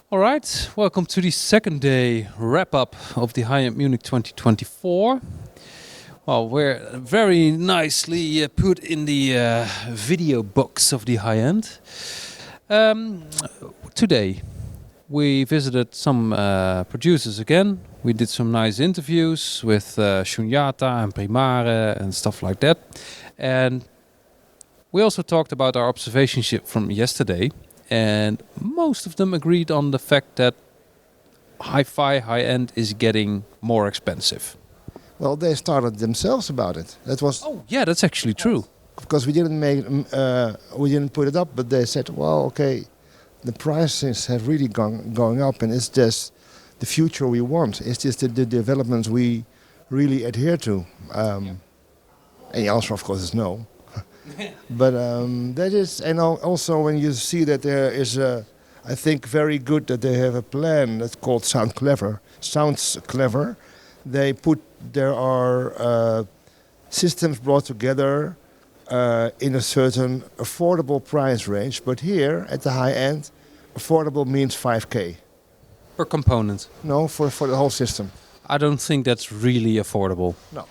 All right, welcome to the second day wrap-up of the High-End Munich 2024. Well, we're very nicely put in the video box of the high-end. Today, we visited some producers again. We did some nice interviews with Shunyata and Primare and stuff like that. And we also talked about our observation ship from yesterday. And most of them agreed on the fact that hi-fi, high-end is getting more expensive. Well, they started themselves about it. That was Yeah, that's actually true. because we didn't put it up, but they said, well, okay, the prices have really going up, and is this the future we want? Is this the developments we really adhere to? And the answer, of course, is no. But that is, and also when you see that there is I think very good that they have a plan that's called Sounds Clever. There are systems brought together in a certain affordable price range. But here at the high end, affordable means 5K. Per component. No, for the whole system. I don't think that's really affordable. No.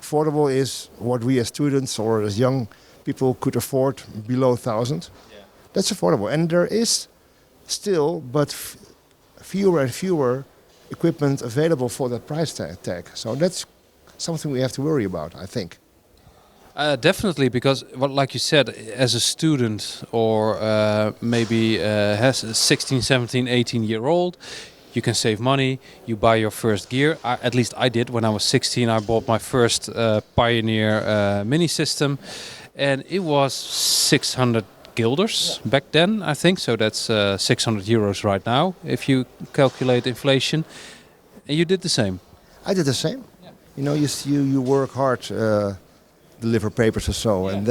Affordable is what we as students or as young people could afford below 1,000. Yeah. That's affordable. And there is still, but fewer and fewer equipment available for that price tag. So that's something we have to worry about, I think. Definitely, because, well, like you said, as a student or maybe has a 16, 17, 18-year-old, you can save money, you buy your first gear. At least I did. When I was 16, I bought my first Pioneer mini system. And it was 600 guilders back then, I think. So that's 600 euros right now, if you calculate inflation. And you did the same. I did the same. Yeah. You know, you work hard, deliver papers or so, yeah. And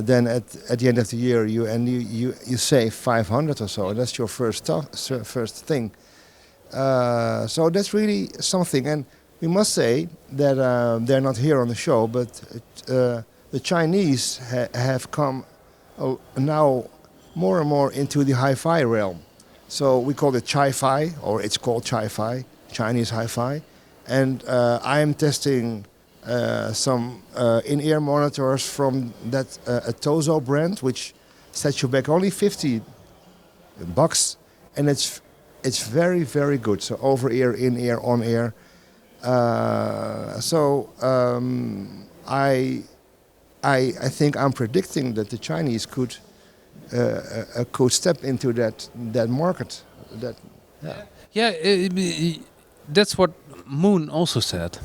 then at the end of the year you save 500 or so. And that's your first thing. So that's really something. And we must say that they're not here on the show, but the Chinese have come now more and more into the hi-fi realm. So we call it Chi-Fi, or it's called Chi-Fi, Chinese hi-fi. And I'm testing some in-ear monitors from that Tozo brand, which sets you back only $50, and it's very, very good. So over-ear, in-ear, on-ear. I think I'm predicting that the Chinese could step into that market. That's what Moon also said.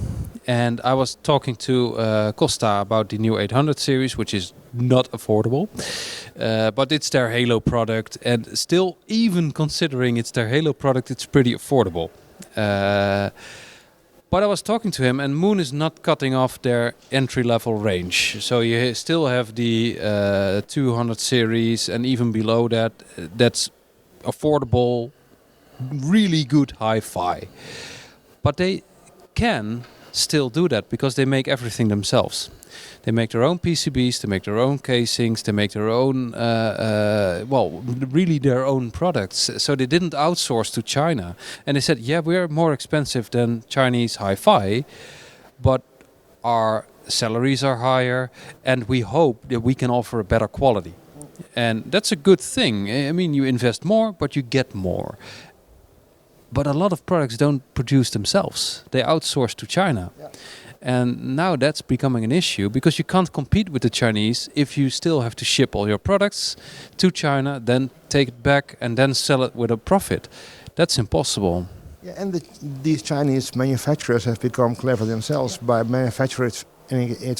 And I was talking to Costa about the new 800 series, which is not affordable, but it's their Halo product, and still, even considering it's their Halo product, it's pretty affordable. But I was talking to him, and Moon is not cutting off their entry-level range. So you still have the 200 series, and even below that, that's affordable, really good hi-fi. But they can still do that because they make everything themselves. They make their own PCBs, they make their own casings, they make their own, really their own products. So they didn't outsource to China. And they said, yeah, we're more expensive than Chinese hi-fi, but our salaries are higher, and we hope that we can offer a better quality. And that's a good thing. I mean, you invest more, but you get more. But a lot of products don't produce themselves. They outsource to China. Yeah. And now that's becoming an issue because you can't compete with the Chinese if you still have to ship all your products to China, then take it back and then sell it with a profit. That's impossible. Yeah, and these Chinese manufacturers have become clever themselves by manufacturing it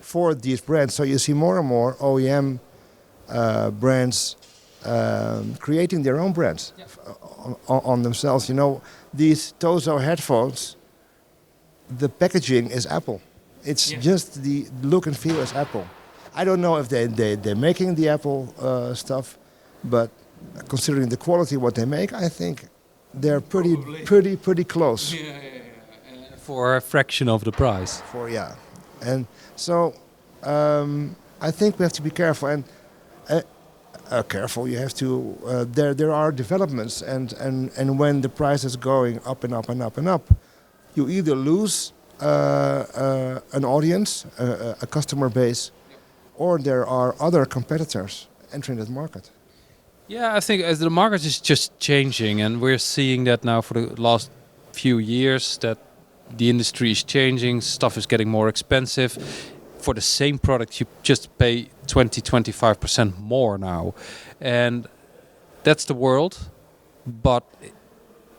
for these brands. So you see more and more OEM brands creating their own brands on themselves. You know, these Tozo headphones, the packaging is Apple. It's just the look and feel is Apple. I don't know if they're making the Apple stuff, but considering the quality what they make, I think they're pretty close. For a fraction of the price. And so I think we have to be careful. And careful. You have to. There are developments, and when the price is going up and up and up and up, you either lose an audience, a customer base, or there are other competitors entering that market. Yeah, I think as the market is just changing, and we're seeing that now for the last few years, that the industry is changing, stuff is getting more expensive. For the same product, you just pay 20-25% more now. And that's the world. But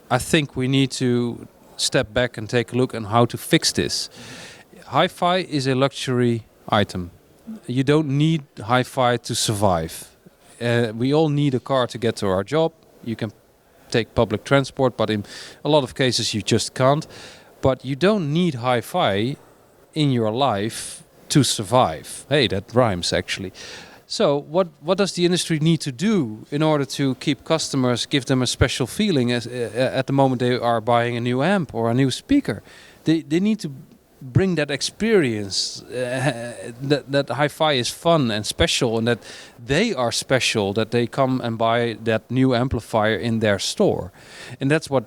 I think we need to step back and take a look on how to fix this. Hi-Fi is a luxury item. You don't need hi-fi to survive. We all need a car to get to our job. You can take public transport, but in a lot of cases you just can't. But you don't need hi-fi in your life to survive. Hey, that rhymes actually. So what does the industry need to do in order to keep customers, give them a special feeling as, at the moment they are buying a new amp or a new speaker? They need to bring that experience, that hi-fi is fun and special, and that they are special, that they come and buy that new amplifier in their store. And that's what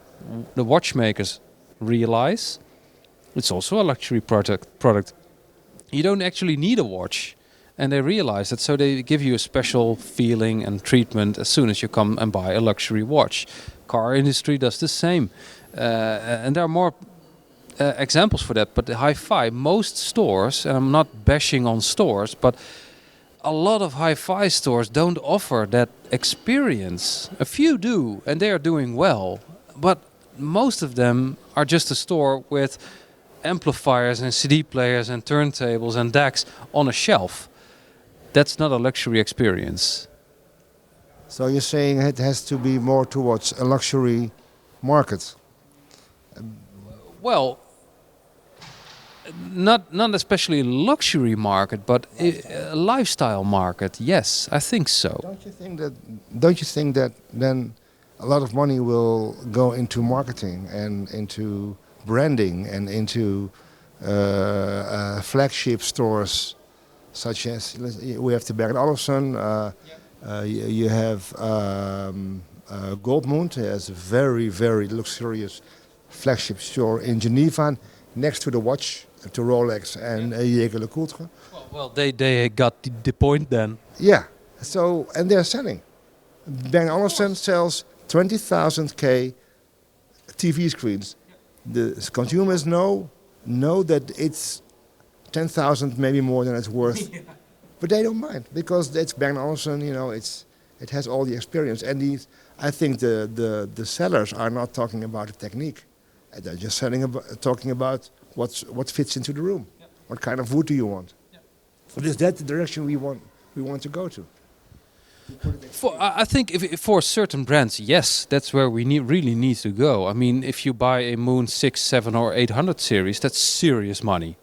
the watchmakers realize. It's also a luxury product. You don't actually need a watch, and they realize that, so they give you a special feeling and treatment as soon as you come and buy a luxury watch. Car industry does the same, and there are more examples for that. But the hi-fi, most stores, and I'm not bashing on stores, but a lot of hi-fi stores don't offer that experience. A few do, and they are doing well, but most of them are just a store with amplifiers and CD players and turntables and DACs on a shelf. That's not a luxury experience. So you're saying it has to be more towards a luxury market? Well, not especially luxury market, but a lifestyle market. Yes, I think so. Don't you think that then a lot of money will go into marketing and into branding and into flagship stores, such as we have the Berg & Olufsen. You have Goldmund has a very, very luxurious flagship store in Geneva, next to the watch, to Rolex and Jaeger LeCoultre. Well, they got the point then. Yeah. So, and they're selling. Berg & Olufsen sells 20,000 K TV screens. The consumers know that it's 10,000, maybe more than it's worth, but they don't mind because it's Berg & Olufsen. You know, it has all the experience. And I think the sellers are not talking about the technique; they're just talking about what fits into the room. Yep. What kind of wood do you want? Yep. So is that the direction we want to go to? I think for certain brands, yes, that's where we really need to go. I mean, if you buy a Moon 6, 7 or 800 series, that's serious money.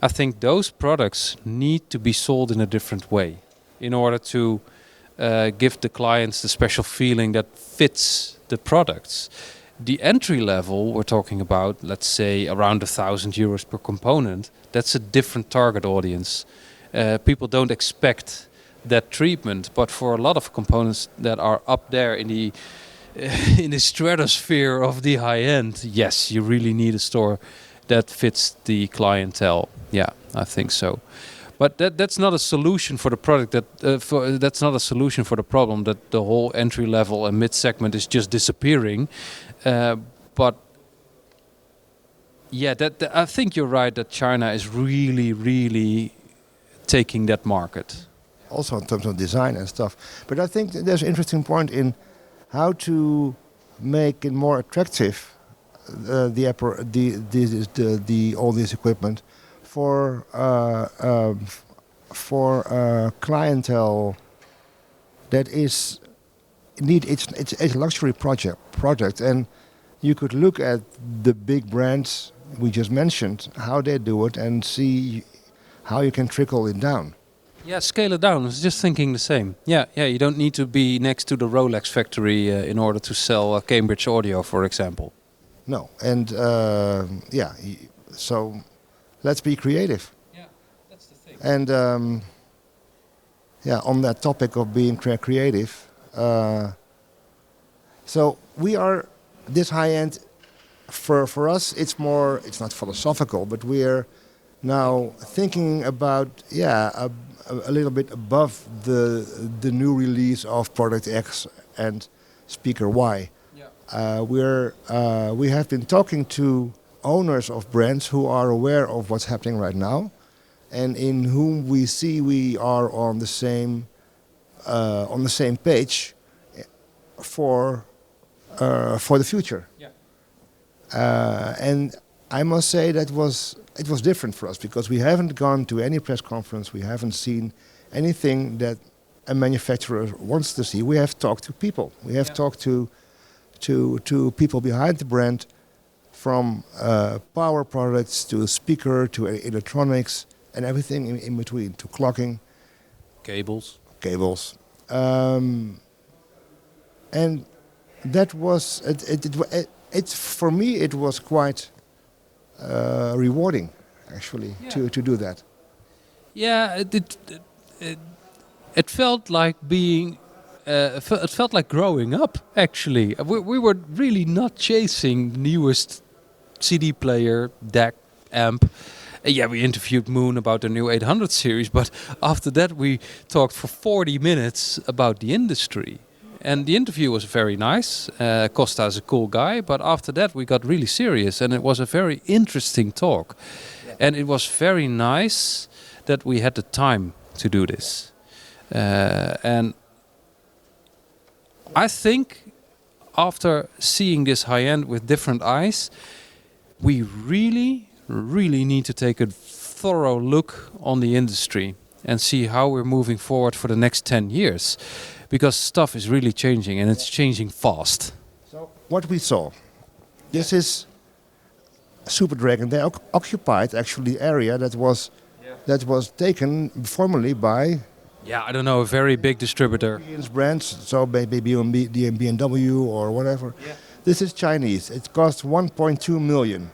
I think those products need to be sold in a different way in order to give the clients the special feeling that fits the products. The entry level, we're talking about, let's say, around €1,000 per component. That's a different target audience. People don't expect that treatment, but for a lot of components that are up there in the stratosphere of the high end, yes, you really need a store that fits the clientele. Yeah, I think so. But that's not a solution for the product. That's not a solution for the problem that the whole entry level and mid segment is just disappearing. But yeah, I think you're right that China is really, really taking that market. Also in terms of design and stuff. But I think there's an interesting point in how to make it more attractive, all this equipment for clientele that it's a luxury project, and you could look at the big brands we just mentioned, how they do it, and see how you can trickle it down. Yeah, scale it down. I was just thinking the same. Yeah, you don't need to be next to the Rolex factory in order to sell Cambridge audio, for example. No, and so let's be creative. Yeah, that's the thing. And on that topic of being creative. So we are this high end. For us, it's more. It's not philosophical, but we're now thinking about a little bit above the new release of product X and speaker Y. We have been talking to owners of brands who are aware of what's happening right now, and in whom we see we are on the same page for the future. And I must say that it was different for us, because we haven't gone to any press conference, we haven't seen anything that a manufacturer wants to see. We have talked to people. We have talked to people behind the brand, from power products to speaker to electronics and everything in between, to clocking, Cables. And that was it for me. It was quite rewarding, actually, to do that. Yeah, it felt like being. It felt like growing up. Actually, we were really not chasing newest CD player, DAC, amp. We interviewed Moon about the new 800 series, but after that we talked for 40 minutes about the industry. And the interview was very nice. Costa is a cool guy, but after that we got really serious, and it was a very interesting talk. And it was very nice that we had the time to do this. And I think after seeing this high end with different eyes, we really need to take a thorough look on the industry and see how we're moving forward for the next 10 years. Because stuff is really changing, and it's changing fast. So what we saw, this is Super Dragon. They occupied actually the area that was taken formerly by I don't know, a very big distributor. Brands, so maybe BMW or whatever. This is Chinese. It costs 1.2 million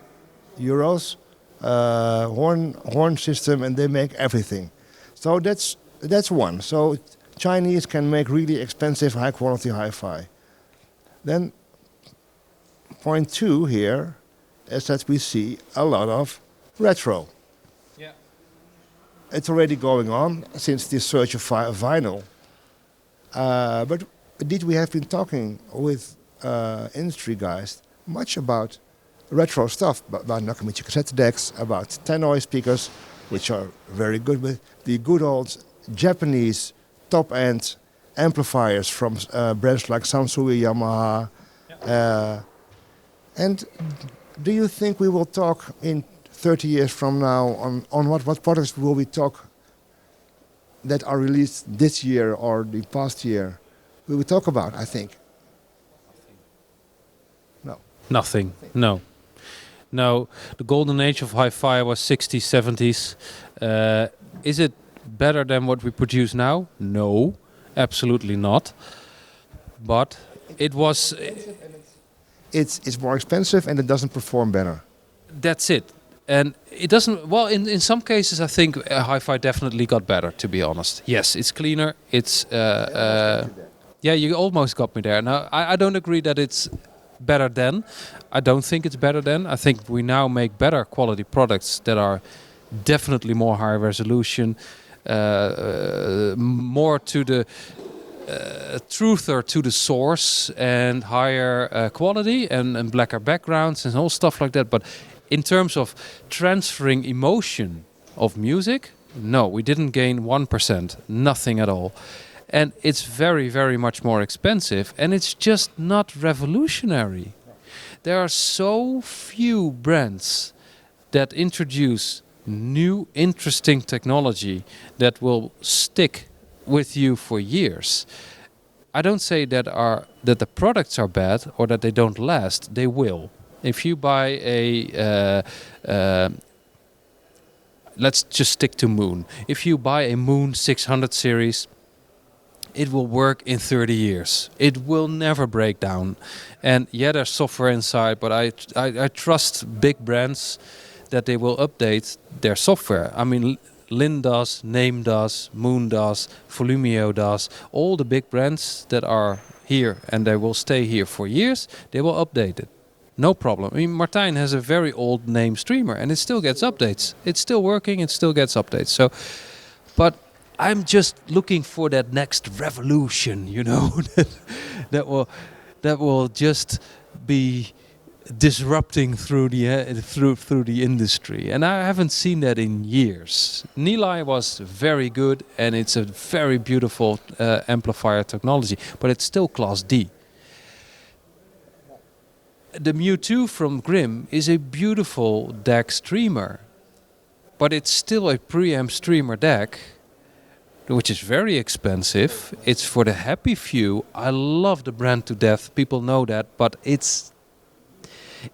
euros. Horn system, and they make everything. So that's one. So Chinese can make really expensive, high quality hi-fi. Then point two here is that we see a lot of retro. It's already going on since the surge of vinyl. But indeed, we have been talking with industry guys much about retro stuff, about Nakamichi cassette decks, about Tannoy speakers, which are very good, with the good old Japanese top-end amplifiers from brands like Samsung, Yamaha. And do you think we will talk in 30 years from now on what products will we talk that are released this year or the past year? We will talk about, I think. No. Nothing. No. No. The golden age of hi-fi was 60s, 70s. Is it better than what we produce now? No. Absolutely not. But it was... It's more expensive and it doesn't perform better. That's it. And it doesn't... Well, in some cases, I think hi-fi definitely got better, to be honest. Yes, it's cleaner. It's... yeah, you almost got me there. Now, I don't agree that it's better than. I don't think it's better than. I think we now make better quality products that are definitely more high resolution, more to the... truther to the source, and higher quality, and blacker backgrounds and all stuff like that. But in terms of transferring emotion of music, no, we didn't gain 1%, nothing at all. And it's very, very much more expensive, and it's just not revolutionary. There are so few brands that introduce new, interesting technology that will stick with you for years. I don't say that the products are bad or that they don't last. They will. If you buy a let's just stick to Moon. If you buy a Moon 600 series, it will work in 30 years. It will never break down. And yeah, there's software inside, but I trust big brands that they will update their software. I mean, Lin does, Name does, Moon does, Volumio does. All the big brands that are here and they will stay here for years, they will update it. No problem. I mean, Martijn has a very old Name streamer and it still gets updates. It's still working, it still gets updates. So, but I'm just looking for that next revolution, you know, that will just be disrupting through the industry, and I haven't seen that in years. Nilai was very good, and it's a very beautiful amplifier technology, but it's still Class D. The Mewtwo from Grimm is a beautiful DAC streamer, but it's still a preamp streamer DAC, which is very expensive. It's for the happy few. I love the brand to death. People know that, but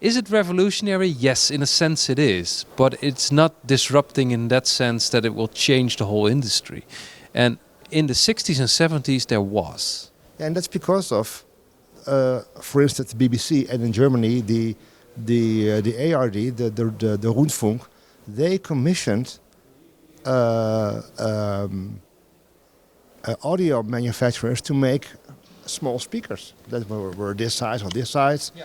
is it revolutionary? Yes, in a sense it is, but it's not disrupting in that sense that it will change the whole industry. And in the 60s and 70s there was. And that's because of, for instance, the BBC, and in Germany the ARD, the Rundfunk, they commissioned audio manufacturers to make small speakers that were this size or this size. Yeah.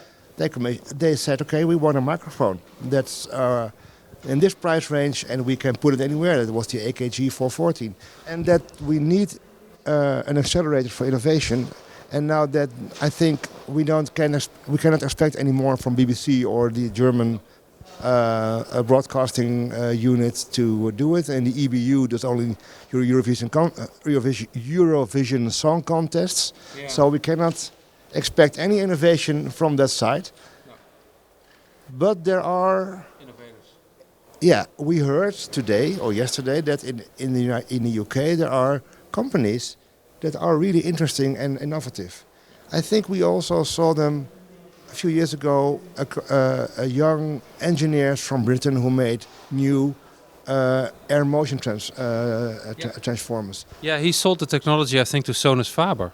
They said, okay, we want a microphone that's in this price range and we can put it anywhere. That was the AKG 414. And that we need an accelerator for innovation. And now that I think we cannot expect any more from BBC or the German broadcasting units to do it. And the EBU does only Eurovision Song Contests. Yeah. So we cannot expect any innovation from that side. No. But there are innovators. Yeah, we heard today or yesterday that in the UK there are companies that are really interesting and innovative. I think we also saw them a few years ago, a young engineers from Britain who made new air motion transformers. Yeah, he sold the technology, I think, to Sonus Faber.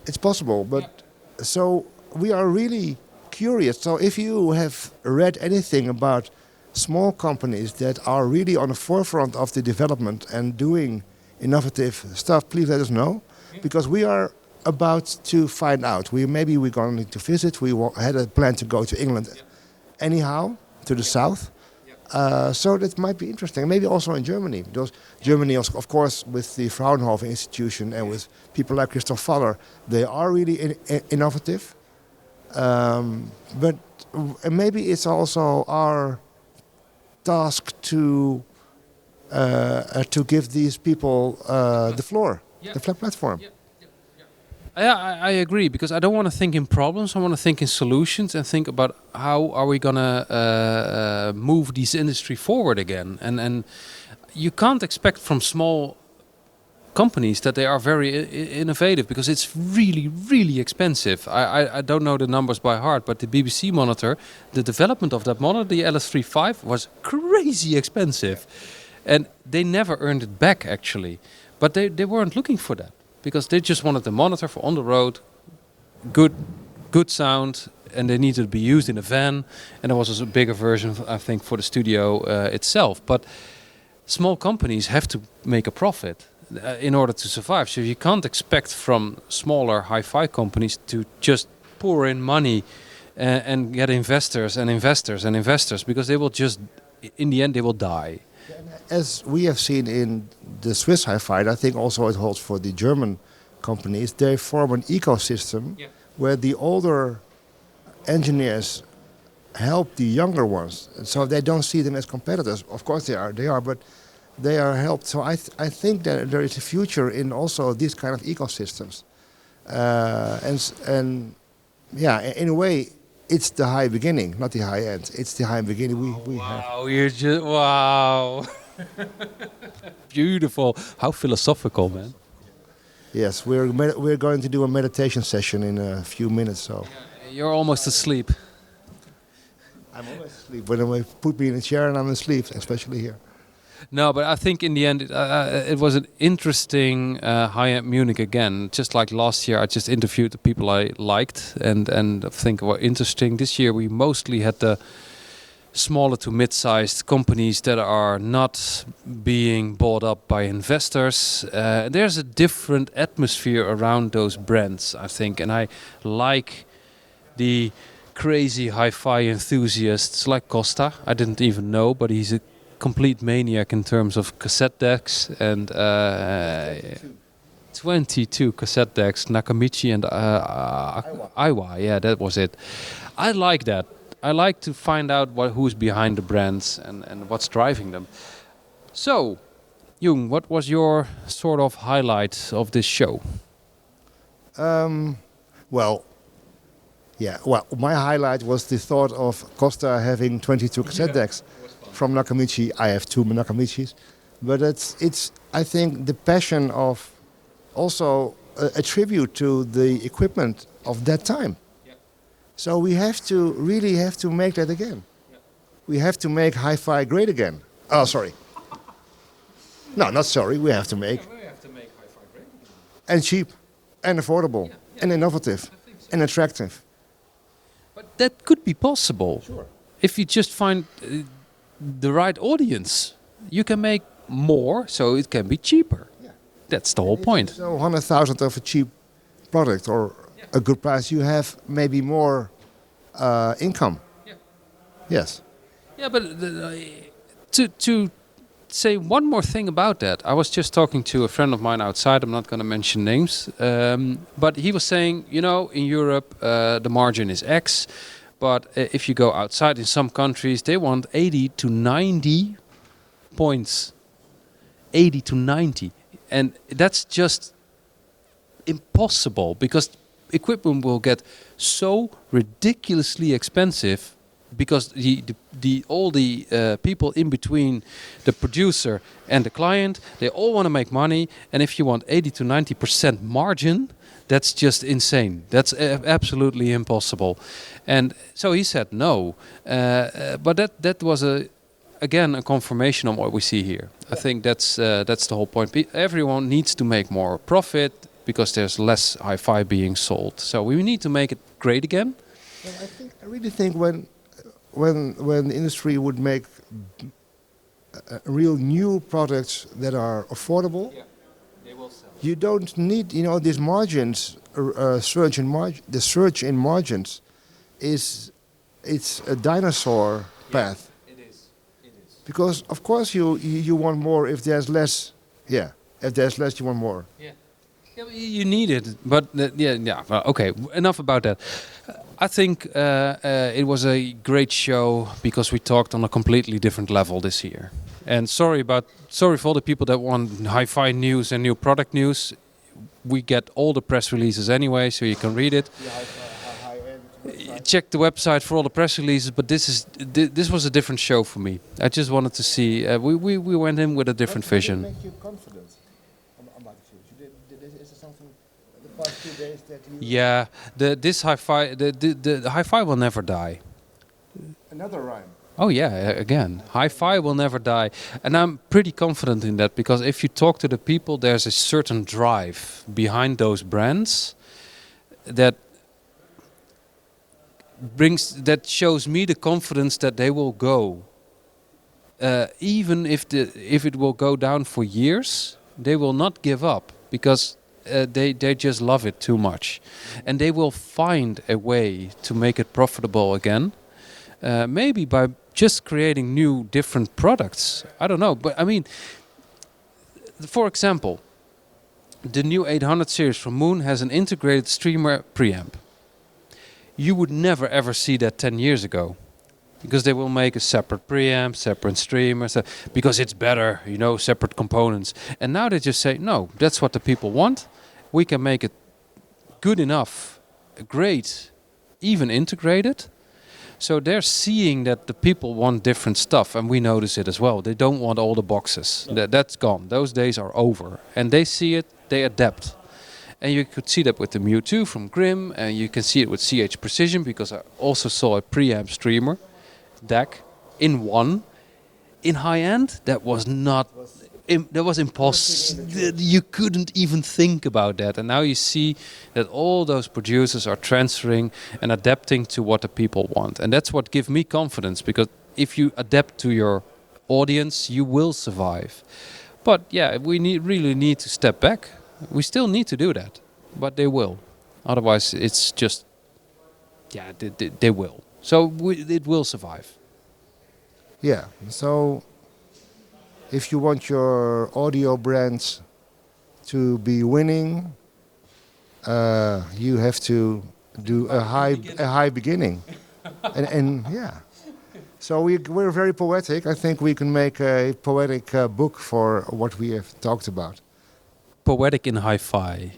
It's possible, but so we are really curious. So if you have read anything about small companies that are really on the forefront of the development and doing innovative stuff, please let us know, because we are about to find out. Maybe we're going to visit. We had a plan to go to England anyhow, to the south. So that might be interesting. Maybe also in Germany. Because Germany, of course, with the Fraunhofer Institution and with people like Christoph Faller, they are really innovative. But maybe it's also our task to give these people the floor, the flat platform. Yeah, I agree, because I don't want to think in problems. I want to think in solutions and think about how are we going to move this industry forward again. And you can't expect from small companies that they are very innovative, because it's really, really expensive. I don't know the numbers by heart, but the BBC monitor, the development of that monitor, the LS35, was crazy expensive. And they never earned it back, actually. But they weren't looking for that, because they just wanted the monitor for on the road, good sound, and they needed to be used in a van. And there was a bigger version, I think, for the studio itself. But small companies have to make a profit in order to survive. So you can't expect from smaller hi-fi companies to just pour in money and get investors, because they will just, in the end, they will die. As we have seen in the Swiss hi-fi, I think also it holds for the German companies, they form an ecosystem where the older engineers help the younger ones. So they don't see them as competitors. Of course they are, but they are helped. So I think that there is a future in also these kind of ecosystems. And yeah, in a way, it's the high beginning, not the high end. It's the high beginning we have. Wow. Beautiful. How philosophical, man. Yes, we're going to do a meditation session in a few minutes. So you're almost asleep. I'm almost asleep. When they put me in a chair and I'm asleep, especially here. No, but I think in the end it was an interesting high-end Munich again. Just like last year, I just interviewed the people I liked and think were interesting. This year we mostly had the smaller to mid-sized companies that are not being bought up by investors. There's a different atmosphere around those brands, I think, and I like the crazy hi-fi enthusiasts like Costa. I didn't even know, but he's a complete maniac in terms of cassette decks and 22 cassette decks, Nakamichi and Aiwa. Yeah, that was it. I like that. I like to find out who's behind the brands and what's driving them. So, Jung, what was your sort of highlight of this show? Well, yeah. Well, my highlight was the thought of Costa having 22 cassette decks from Nakamichi. I have 2 Nakamichis, but it's I think the passion of also a tribute to the equipment of that time. So we really have to make that again. We have to make hi-fi great again. Oh, sorry. No, not sorry. We have to make. We have to make hi-fi great again. And cheap, and affordable, and innovative, and attractive. But that could be possible. Sure. If you just find the right audience, you can make more, so it can be cheaper. Yeah. That's the whole point. So 100,000 of a cheap product or a good price, you have maybe more income. Yeah. Yes. Yeah, but to say one more thing about that, I was just talking to a friend of mine outside. I'm not going to mention names, but he was saying, you know, in Europe the margin is X, but if you go outside in some countries, they want 80 to 90 points, 80 to 90, and that's just impossible because equipment will get so ridiculously expensive because all the people in between the producer and the client, they all want to make money, and if you want 80 to 90% margin, that's just insane. That's absolutely impossible. And so he said no, but that was again a confirmation of what we see here. I think that's the whole point. Everyone needs to make more profit because there's less hi-fi being sold. So we need to make it great again. Well, I really think when the industry would make real new products that are affordable, they will sell. you don't need, these margins, the surge in margins it's a dinosaur path. It is. Because of course you want more if there's less. Yeah, if there's less, you want more. Yeah, but you need it. But well, okay. Enough about that. I think it was a great show because we talked on a completely different level this year. And sorry for all the people that want hi-fi news and new product news. We get all the press releases anyway, so you can read it. Check the website for all the press releases, but this was a different show for me. I just wanted to see. We went in with a different vision. What make you confident about the future? Is there something the past 2 days that you? Yeah, this hi-fi, the hi-fi will never die. Another rhyme. Oh yeah, again, hi-fi will never die, and I'm pretty confident in that because if you talk to the people, there's a certain drive behind those brands that shows me the confidence that they will go, even if it will go down for years, they will not give up because they just love it too much, and they will find a way to make it profitable again, maybe by just creating new, different products. I don't know, but I mean, for example, the new 800 series from Moon has an integrated streamer preamp. You would never ever see that 10 years ago, because they will make a separate preamp, separate streamer, because it's better, separate components. And now they just say, no, that's what the people want. We can make it good enough, great, even integrated. So they're seeing that the people want different stuff, and we notice it as well. They don't want all the boxes. That's gone. Those days are over. And they see it, they adapt. And you could see that with the Mewtwo from Grimm, and you can see it with CH Precision, because I also saw a preamp streamer deck in one. In high-end, that was not... That was impossible. You couldn't even think about that. And now you see that all those producers are transferring and adapting to what the people want. And that's what gives me confidence, because if you adapt to your audience, you will survive. But yeah, we really need to step back. We still need to do that, but they will. Otherwise, it's just, yeah, they will. So it will survive. Yeah. So if you want your audio brands to be winning, you have to do a high beginning, and yeah. So we're very poetic. I think we can make a poetic book for what we have talked about. Poetic in hi-fi.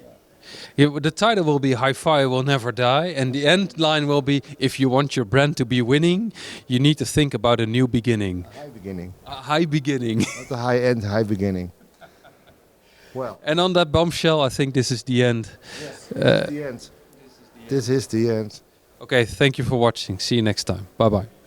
Yeah, the title will be "Hi-Fi Will Never Die," and the end line will be, "If you want your brand to be winning, you need to think about a new beginning." A high beginning, A high beginning. not a high end, high beginning. Well, And on that bombshell, I think this is the end. yes, this is the end. This is the end. Okay, thank you for watching. See you next time. Bye bye.